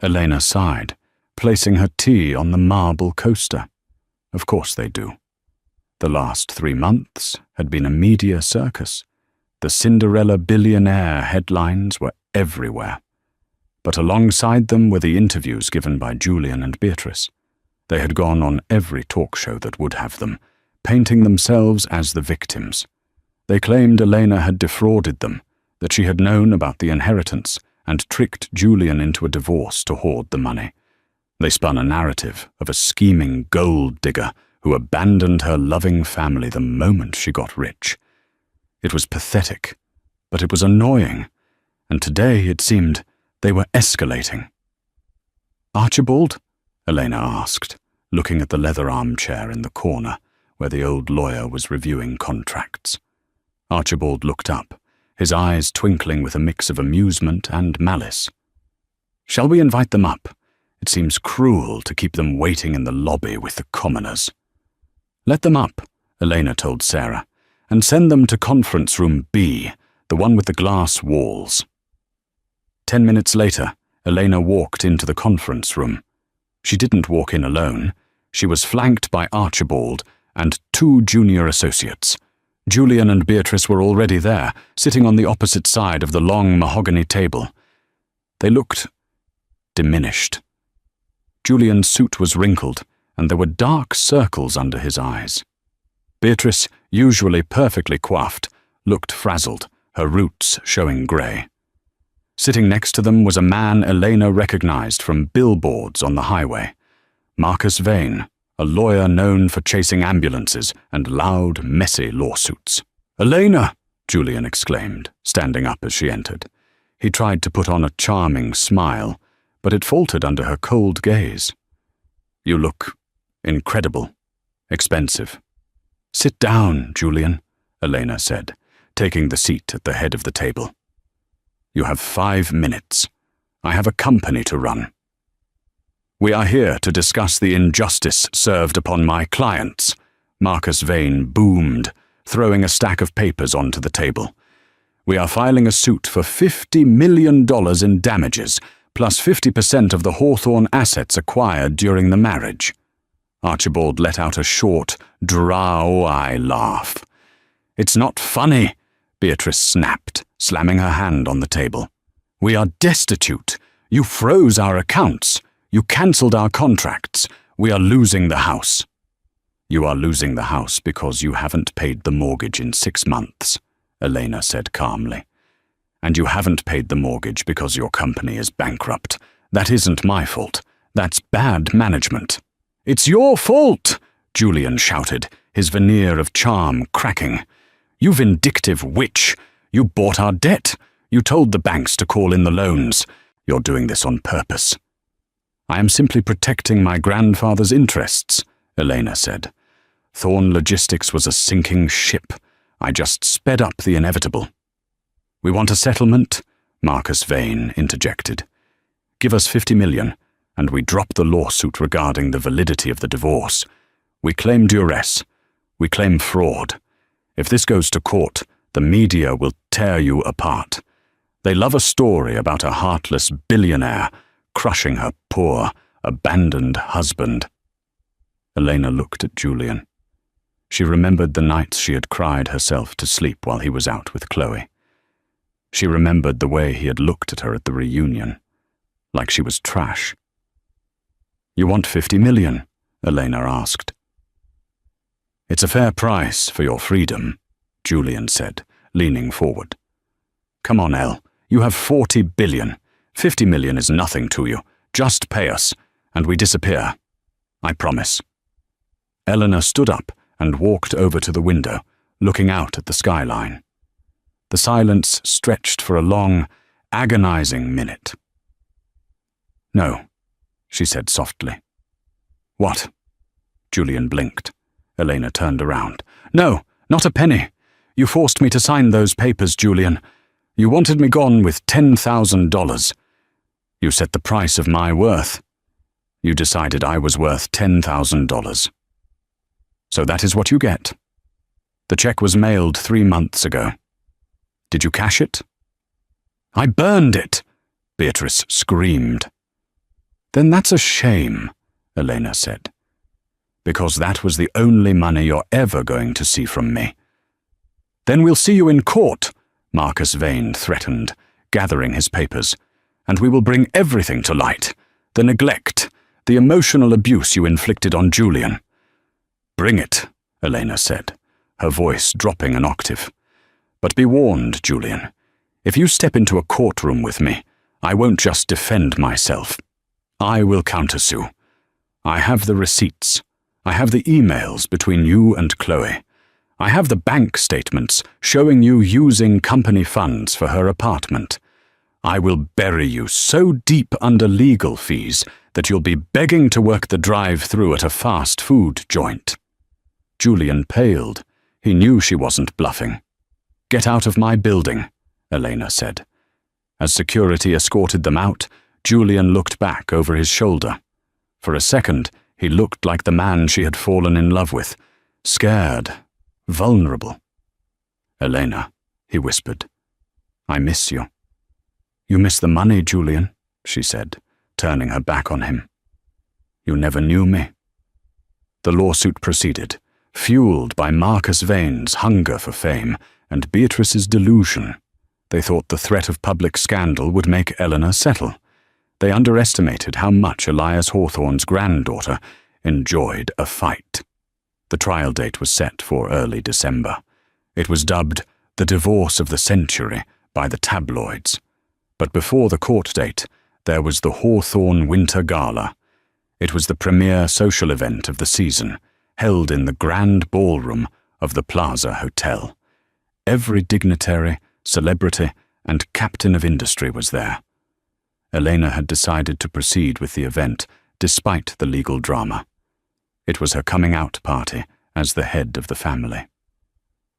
Elena sighed, placing her tea on the marble coaster. Of course they do. The last 3 months had been a media circus. The Cinderella Billionaire headlines were everywhere. But alongside them were the interviews given by Julian and Beatrice. They had gone on every talk show that would have them, painting themselves as the victims. They claimed Elena had defrauded them, that she had known about the inheritance and tricked Julian into a divorce to hoard the money. They spun a narrative of a scheming gold digger who abandoned her loving family the moment she got rich. It was pathetic, but it was annoying, and today it seemed they were escalating. "Archibald?" Elena asked, looking at the leather armchair in the corner where the old lawyer was reviewing contracts. Archibald looked up, his eyes twinkling with a mix of amusement and malice. "Shall we invite them up? It seems cruel to keep them waiting in the lobby with the commoners." "Let them up," Elena told Sarah, "and send them to conference room B, the one with the glass walls." 10 minutes later, Elena walked into the conference room. She didn't walk in alone. She was flanked by Archibald and 2 junior associates. Julian and Beatrice were already there, sitting on the opposite side of the long mahogany table. They looked diminished. Julian's suit was wrinkled, and there were dark circles under his eyes. Beatrice, usually perfectly coiffed, looked frazzled, her roots showing grey. Sitting next to them was a man Elena recognized from billboards on the highway. Marcus Vane, a lawyer known for chasing ambulances and loud, messy lawsuits. "Elena!" Julian exclaimed, standing up as she entered. He tried to put on a charming smile, but it faltered under her cold gaze. "You look incredible. Expensive." "Sit down, Julian," Elena said, taking the seat at the head of the table. "You have 5 minutes. I have a company to run. We are here to discuss the injustice served upon my clients," Marcus Vane boomed, throwing a stack of papers onto the table. "We are filing a suit for $50 million in damages, plus 50% of the Hawthorne assets acquired during the marriage." Archibald let out a short, drow-eye laugh. "It's not funny," Beatrice snapped, slamming her hand on the table. "We are destitute. You froze our accounts. You cancelled our contracts. We are losing the house." "You are losing the house because you haven't paid the mortgage in 6 months," Elena said calmly. "And you haven't paid the mortgage because your company is bankrupt. That isn't my fault. That's bad management." "It's your fault!" Julian shouted, his veneer of charm cracking. "You vindictive witch! You bought our debt! You told the banks to call in the loans. You're doing this on purpose." "I am simply protecting my grandfather's interests," Elena said. "Thorne Logistics was a sinking ship. I just sped up the inevitable." "We want a settlement," Marcus Vane interjected. "Give us $50 million, and we drop the lawsuit regarding the validity of the divorce. We claim duress. We claim fraud. If this goes to court, the media will tear you apart. They love a story about a heartless billionaire crushing her poor, abandoned husband." Elena looked at Julian. She remembered the nights she had cried herself to sleep while he was out with Chloe. She remembered the way he had looked at her at the reunion, like she was trash. "You want $50 million?" Elena asked. "It's a fair price for your freedom," Julian said, leaning forward. "Come on, Elle. You have $40 billion. $50 million is nothing to you. Just pay us, and we disappear. I promise." Eleanor stood up and walked over to the window, looking out at the skyline. The silence stretched for a long, agonizing minute. "No," she said softly. "What?" Julian blinked. Elena turned around. "No, not a penny. You forced me to sign those papers, Julian. You wanted me gone with $10,000. You set the price of my worth. You decided I was worth $10,000. So that is what you get. The check was mailed 3 months ago. Did you cash it?" "I burned it!" Beatrice screamed. "Then that's a shame," Elena said. "Because that was the only money you're ever going to see from me." "Then we'll see you in court," Marcus Vane threatened, gathering his papers, "and we will bring everything to light. The neglect, the emotional abuse you inflicted on Julian." "Bring it," Elena said, her voice dropping an octave. "But be warned, Julian. If you step into a courtroom with me, I won't just defend myself. I will countersue. I have the receipts. I have the emails between you and Chloe. I have the bank statements showing you using company funds for her apartment. I will bury you so deep under legal fees that you'll be begging to work the drive-through at a fast food joint." Julian paled. He knew she wasn't bluffing. "Get out of my building," Elena said. As security escorted them out, Julian looked back over his shoulder. For a second, he looked like the man she had fallen in love with, scared, vulnerable. "Elena," he whispered, "I miss you." "You miss the money, Julian," she said, turning her back on him. "You never knew me." The lawsuit proceeded, fueled by Marcus Vane's hunger for fame and Beatrice's delusion. They thought the threat of public scandal would make Eleanor settle. They underestimated how much Elias Hawthorne's granddaughter enjoyed a fight. The trial date was set for early December. It was dubbed the divorce of the century by the tabloids. But before the court date, there was the Hawthorne Winter Gala. It was the premier social event of the season, held in the grand ballroom of the Plaza Hotel. Every dignitary, celebrity, and captain of industry was there. Elena had decided to proceed with the event despite the legal drama. It was her coming-out party as the head of the family.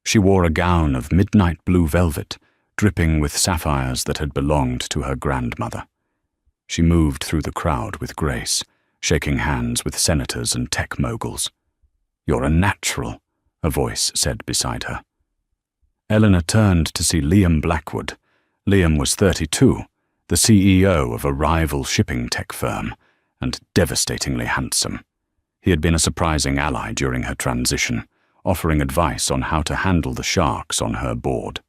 She wore a gown of midnight blue velvet, dripping with sapphires that had belonged to her grandmother. She moved through the crowd with grace, shaking hands with senators and tech moguls. "You're a natural," a voice said beside her. Eleanor turned to see Liam Blackwood. Liam was 32, the CEO of a rival shipping tech firm, and devastatingly handsome. He had been a surprising ally during her transition, offering advice on how to handle the sharks on her board.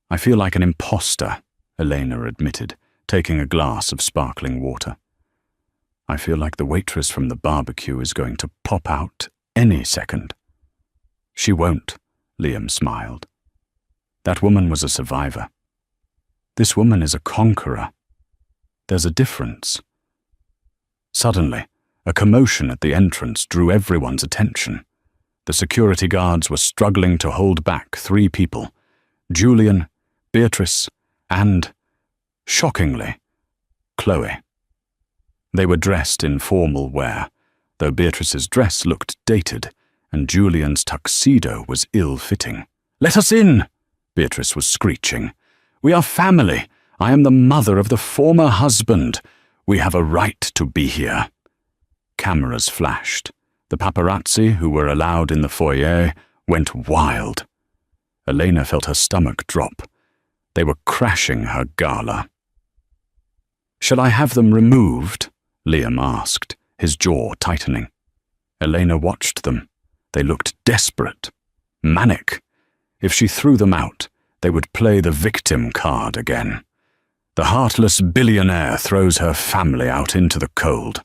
"I feel like an imposter," Elena admitted, taking a glass of sparkling water. "I feel like the waitress from the barbecue is going to pop out any second." "She won't," Liam smiled. "That woman was a survivor. This woman is a conqueror. There's a difference." Suddenly, a commotion at the entrance drew everyone's attention. The security guards were struggling to hold back 3 people: Julian, Beatrice, and, shockingly, Chloe. They were dressed in formal wear, though Beatrice's dress looked dated and Julian's tuxedo was ill-fitting. "Let us in!" Beatrice was screeching. "We are family. I am the mother of the former husband. We have a right to be here." Cameras flashed. The paparazzi, who were allowed in the foyer, went wild. Elena felt her stomach drop. They were crashing her gala. "Shall I have them removed?" Liam asked, his jaw tightening. Elena watched them. They looked desperate, manic. If she threw them out, they would play the victim card again. The heartless billionaire throws her family out into the cold.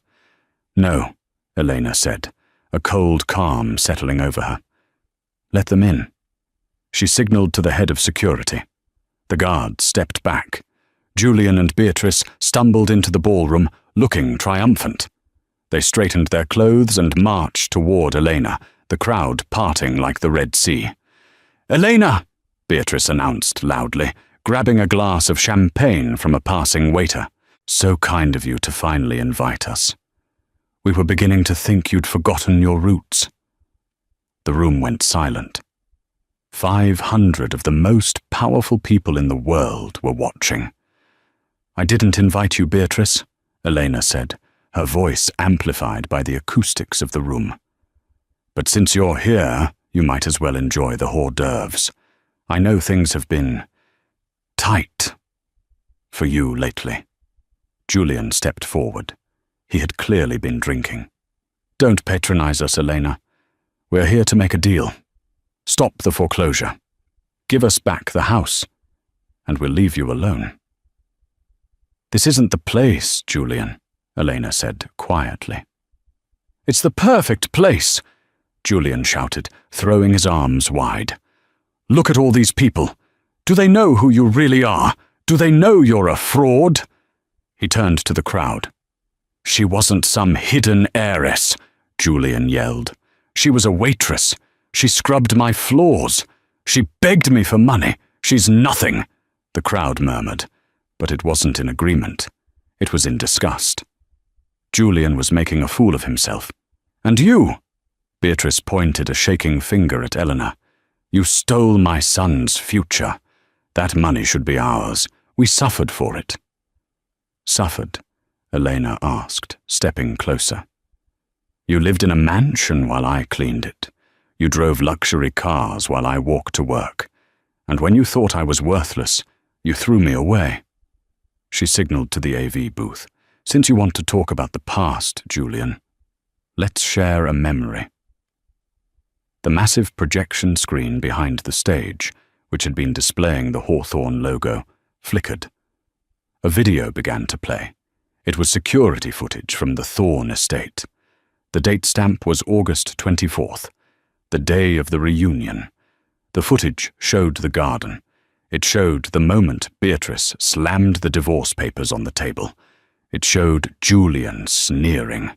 "No," Elena said, a cold calm settling over her. "Let them in." She signaled to the head of security. The guards stepped back. Julian and Beatrice stumbled into the ballroom, looking triumphant. They straightened their clothes and marched toward Elena, the crowd parting like the Red Sea. "Elena!" Beatrice announced loudly, grabbing a glass of champagne from a passing waiter. "So kind of you to finally invite us. We were beginning to think you'd forgotten your roots." The room went silent. 500 of the most powerful people in the world were watching. "I didn't invite you, Beatrice," Elena said, her voice amplified by the acoustics of the room. "But since you're here, you might as well enjoy the hors d'oeuvres. I know things have been tight for you lately." Julian stepped forward. He had clearly been drinking. "Don't patronize us, Elena. We're here to make a deal. Stop the foreclosure. Give us back the house, and we'll leave you alone." "This isn't the place, Julian," Elena said quietly. "It's the perfect place," Julian shouted, throwing his arms wide. "Look at all these people. Do they know who you really are? Do they know you're a fraud?" He turned to the crowd. "She wasn't some hidden heiress," Julian yelled. "She was a waitress. She scrubbed my floors. She begged me for money. She's nothing," the crowd murmured, but it wasn't in agreement. It was in disgust. Julian was making a fool of himself. "And you?" Beatrice pointed a shaking finger at Eleanor. "You stole my son's future. That money should be ours. We suffered for it." "Suffered?" Elena asked, stepping closer. "You lived in a mansion while I cleaned it. You drove luxury cars while I walked to work. And when you thought I was worthless, you threw me away." She signaled to the AV booth. "Since you want to talk about the past, Julian, let's share a memory." The massive projection screen behind the stage, which had been displaying the Hawthorne logo, flickered. A video began to play. It was security footage from the Thorne estate. The date stamp was August 24th, the day of the reunion. The footage showed the garden. It showed the moment Beatrice slammed the divorce papers on the table. It showed Julian sneering.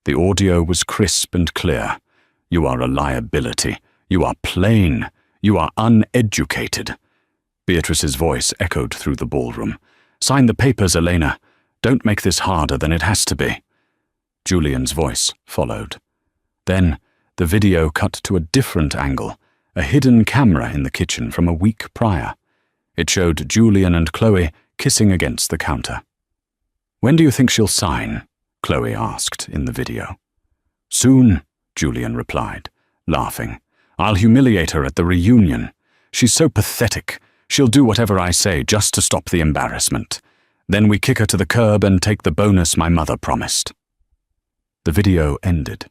The audio was crisp and clear. "You are a liability. You are plain. You are uneducated." Beatrice's voice echoed through the ballroom. "Sign the papers, Elena. Don't make this harder than it has to be." Julian's voice followed. Then, the video cut to a different angle, a hidden camera in the kitchen from a week prior. It showed Julian and Chloe kissing against the counter. "When do you think she'll sign?" Chloe asked in the video. "Soon," Julian replied, laughing. "I'll humiliate her at the reunion. She's so pathetic. She'll do whatever I say just to stop the embarrassment. Then we kick her to the curb and take the bonus my mother promised." The video ended.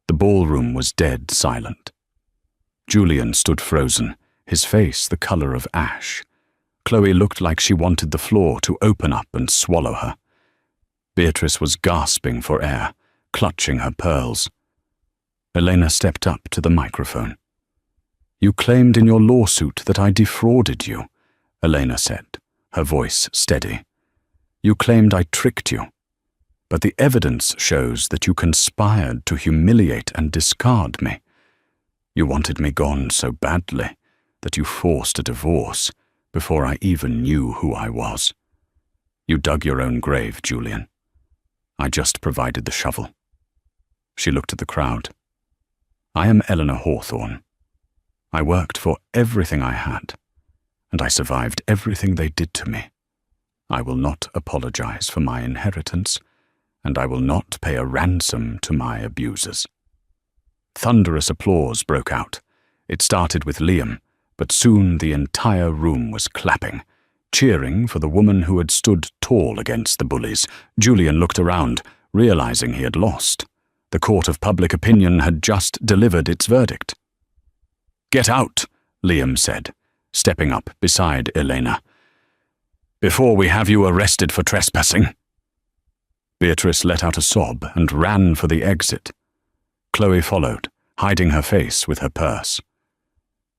The ballroom was dead silent. Julian stood frozen, his face the color of ash. Chloe looked like she wanted the floor to open up and swallow her. Beatrice was gasping for air, clutching her pearls. Elena stepped up to the microphone. "You claimed in your lawsuit that I defrauded you," Elena said, her voice steady. "You claimed I tricked you. But the evidence shows that you conspired to humiliate and discard me. You wanted me gone so badly that you forced a divorce before I even knew who I was. You dug your own grave, Julian. I just provided the shovel." She looked at the crowd. "I am Eleanor Hawthorne. I worked for everything I had, and I survived everything they did to me. I will not apologize for my inheritance, and I will not pay a ransom to my abusers." Thunderous applause broke out. It started with Liam, but soon the entire room was clapping, cheering for the woman who had stood tall against the bullies. Julian looked around, realizing he had lost. The court of public opinion had just delivered its verdict. "Get out," Liam said, stepping up beside Elena, "before we have you arrested for trespassing." Beatrice let out a sob and ran for the exit. Chloe followed, hiding her face with her purse.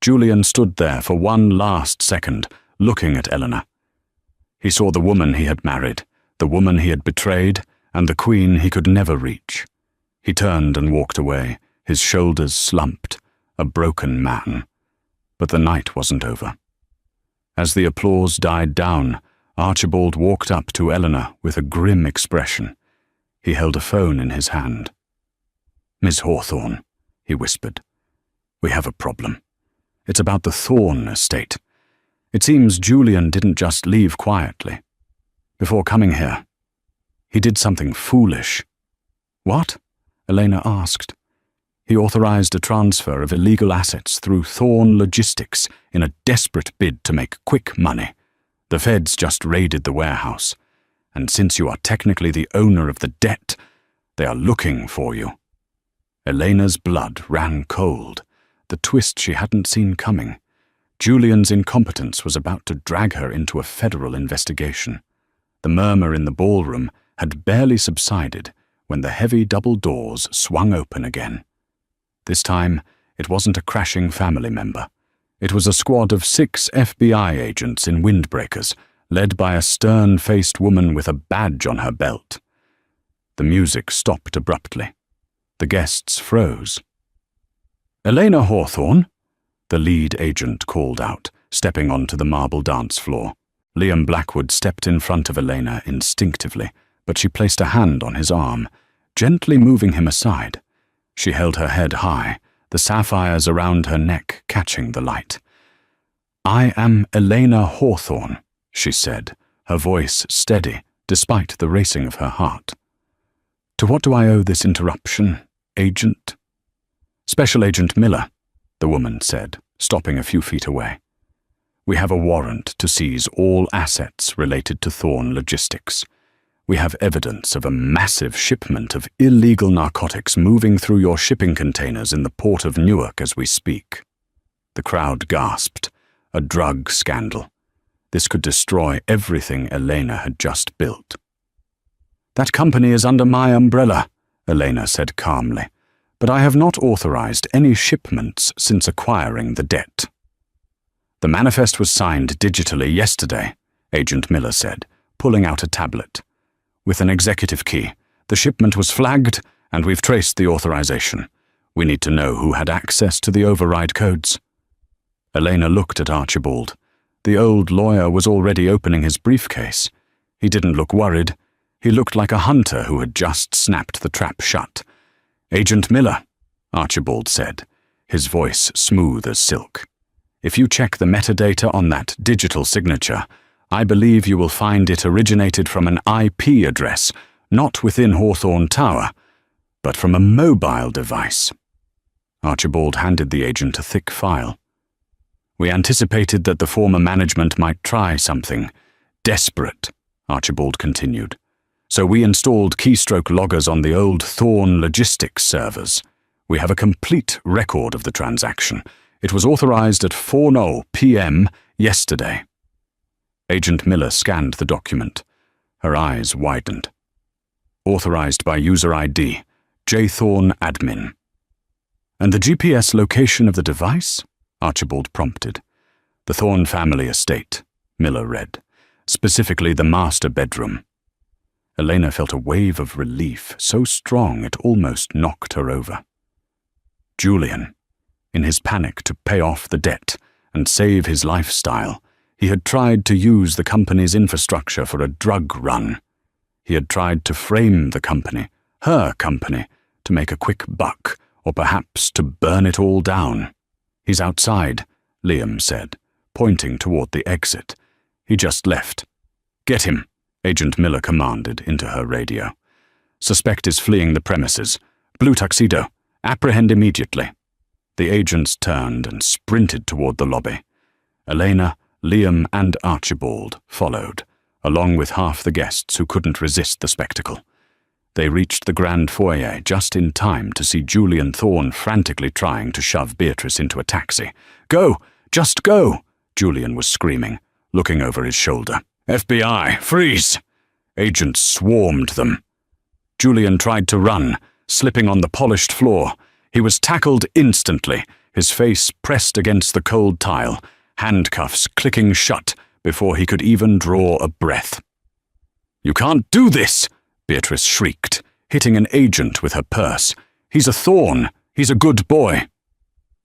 Julian stood there for one last second, looking at Eleanor. He saw the woman he had married, the woman he had betrayed, and the queen he could never reach. He turned and walked away, his shoulders slumped, a broken man. But the night wasn't over. As the applause died down, Archibald walked up to Eleanor with a grim expression. He held a phone in his hand. "Miss Hawthorne," he whispered, "we have a problem. It's about the Thorne estate. It seems Julian didn't just leave quietly. Before coming here, he did something foolish." "What?" Elena asked. "He authorized a transfer of illegal assets through Thorne Logistics in a desperate bid to make quick money. The feds just raided the warehouse, and since you are technically the owner of the debt, they are looking for you." Elena's blood ran cold, the twist she hadn't seen coming. Julian's incompetence was about to drag her into a federal investigation. The murmur in the ballroom had barely subsided when the heavy double doors swung open again. This time, it wasn't a crashing family member. It was a squad of 6 FBI agents in windbreakers, led by a stern-faced woman with a badge on her belt. The music stopped abruptly. The guests froze. "Elena Hawthorne," the lead agent called out, stepping onto the marble dance floor. Liam Blackwood stepped in front of Elena instinctively, but she placed a hand on his arm, gently moving him aside. She held her head high, the sapphires around her neck catching the light. "I am Elena Hawthorne," she said, her voice steady despite the racing of her heart. "To what do I owe this interruption, Agent?" "Special Agent Miller," the woman said, stopping a few feet away. "We have a warrant to seize all assets related to Thorne Logistics. We have evidence of a massive shipment of illegal narcotics moving through your shipping containers in the port of Newark as we speak." The crowd gasped. A drug scandal. This could destroy everything Elena had just built. "That company is under my umbrella," Elena said calmly, "but I have not authorized any shipments since acquiring the debt." "The manifest was signed digitally yesterday," Agent Miller said, pulling out a tablet. "With an executive key. The shipment was flagged, and we've traced the authorization. We need to know who had access to the override codes." Elena looked at Archibald. The old lawyer was already opening his briefcase. He didn't look worried. He looked like a hunter who had just snapped the trap shut. "Agent Miller," Archibald said, his voice smooth as silk. "If you check the metadata on that digital signature, I believe you will find it originated from an IP address, not within Hawthorne Tower, but from a mobile device." Archibald handed the agent a thick file. "We anticipated that the former management might try something desperate," Archibald continued. "So we installed keystroke loggers on the old Thorn logistics servers. We have a complete record of the transaction. It was authorized at 4:00 p.m. yesterday." Agent Miller scanned the document. Her eyes widened. "Authorized by user ID, J. Thorn admin." "And the GPS location of the device?" Archibald prompted. "The Thorn family estate," Miller read. "Specifically the master bedroom." Elena felt a wave of relief, so strong it almost knocked her over. Julian, in his panic to pay off the debt and save his lifestyle, he had tried to use the company's infrastructure for a drug run. He had tried to frame the company, her company, to make a quick buck, or perhaps to burn it all down. "He's outside," Liam said, pointing toward the exit. "He just left." "Get him," Agent Miller commanded into her radio. "Suspect is fleeing the premises. Blue tuxedo. Apprehend immediately." The agents turned and sprinted toward the lobby. Elena, Liam, and Archibald followed, along with half the guests who couldn't resist the spectacle. They reached the grand foyer just in time to see Julian Thorn frantically trying to shove Beatrice into a taxi. "Go! Just go!" Julian was screaming, looking over his shoulder. "FBI, freeze!" Agents swarmed them. Julian tried to run, slipping on the polished floor. He was tackled instantly, his face pressed against the cold tile, handcuffs clicking shut before he could even draw a breath. "You can't do this!" Beatrice shrieked, hitting an agent with her purse. "He's a Thorn. He's a good boy."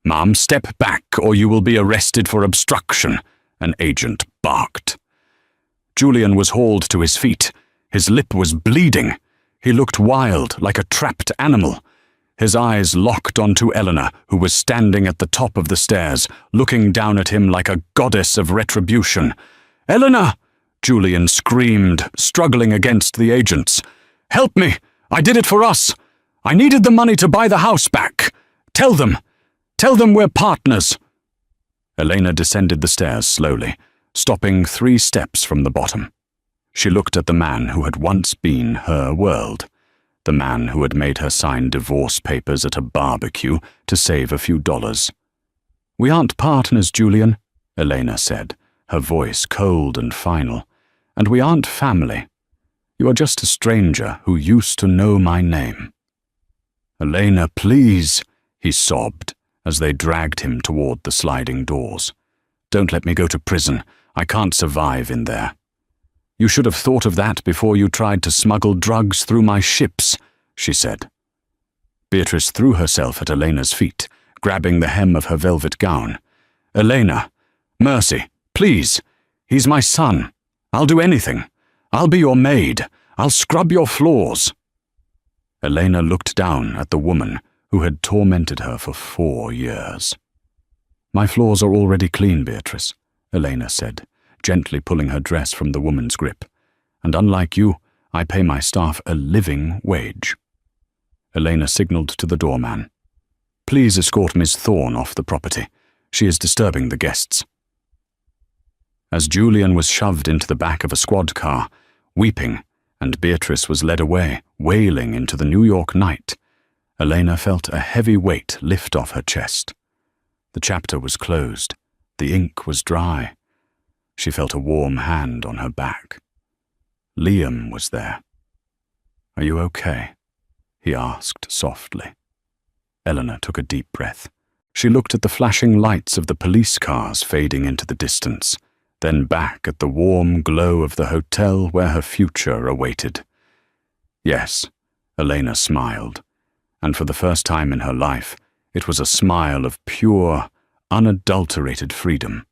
"Mom, step back or you will be arrested for obstruction," an agent barked. Julian was hauled to his feet. His lip was bleeding. He looked wild, like a trapped animal. His eyes locked onto Eleanor, who was standing at the top of the stairs, looking down at him like a goddess of retribution. "Eleanor!" Julian screamed, struggling against the agents. "Help me! I did it for us! I needed the money to buy the house back! Tell them we're partners!" Elena descended the stairs slowly, stopping 3 steps from the bottom. She looked at the man who had once been her world, the man who had made her sign divorce papers at a barbecue to save a few dollars. "We aren't partners, Julian," Elena said, her voice cold and final. "And we aren't family. You are just a stranger who used to know my name." "Elena, please," he sobbed as they dragged him toward the sliding doors. "Don't let me go to prison. I can't survive in there." "You should have thought of that before you tried to smuggle drugs through my ships," she said. Beatrice threw herself at Elena's feet, grabbing the hem of her velvet gown. "Elena, mercy, please. He's my son. I'll do anything. I'll be your maid. I'll scrub your floors." Elena looked down at the woman who had tormented her for 4 years. "My floors are already clean, Beatrice," Elena said, gently pulling her dress from the woman's grip. "And unlike you, I pay my staff a living wage." Elena signaled to the doorman. "Please escort Miss Thorn off the property. She is disturbing the guests." As Julian was shoved into the back of a squad car, weeping, and Beatrice was led away, wailing into the New York night, Elena felt a heavy weight lift off her chest. The chapter was closed. The ink was dry. She felt a warm hand on her back. Liam was there. "Are you okay?" he asked softly. Eleanor took a deep breath. She looked at the flashing lights of the police cars fading into the distance, then back at the warm glow of the hotel where her future awaited. Yes, Elena smiled, and for the first time in her life, it was a smile of pure, unadulterated freedom.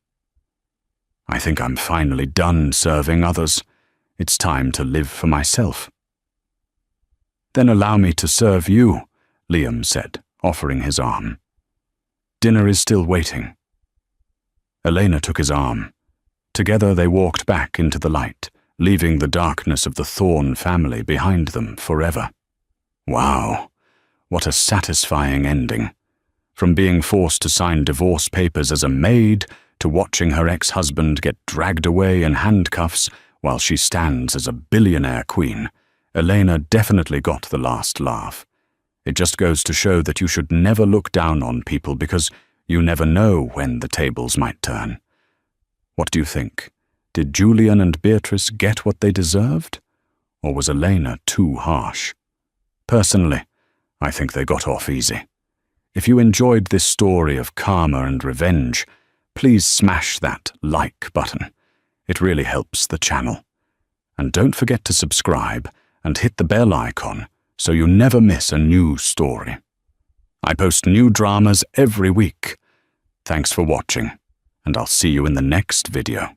"I think I'm finally done serving others. It's time to live for myself." "Then allow me to serve you," Liam said, offering his arm. "Dinner is still waiting." Elena took his arm. Together they walked back into the light, leaving the darkness of the Thorne family behind them forever. Wow, what a satisfying ending. From being forced to sign divorce papers as a maid to watching her ex-husband get dragged away in handcuffs while she stands as a billionaire queen, Elena definitely got the last laugh. It just goes to show that you should never look down on people because you never know when the tables might turn. What do you think? Did Julian and Beatrice get what they deserved? Or was Elena too harsh? Personally, I think they got off easy. If you enjoyed this story of karma and revenge, please smash that like button. It really helps the channel. And don't forget to subscribe and hit the bell icon so you never miss a new story. I post new dramas every week. Thanks for watching, and I'll see you in the next video.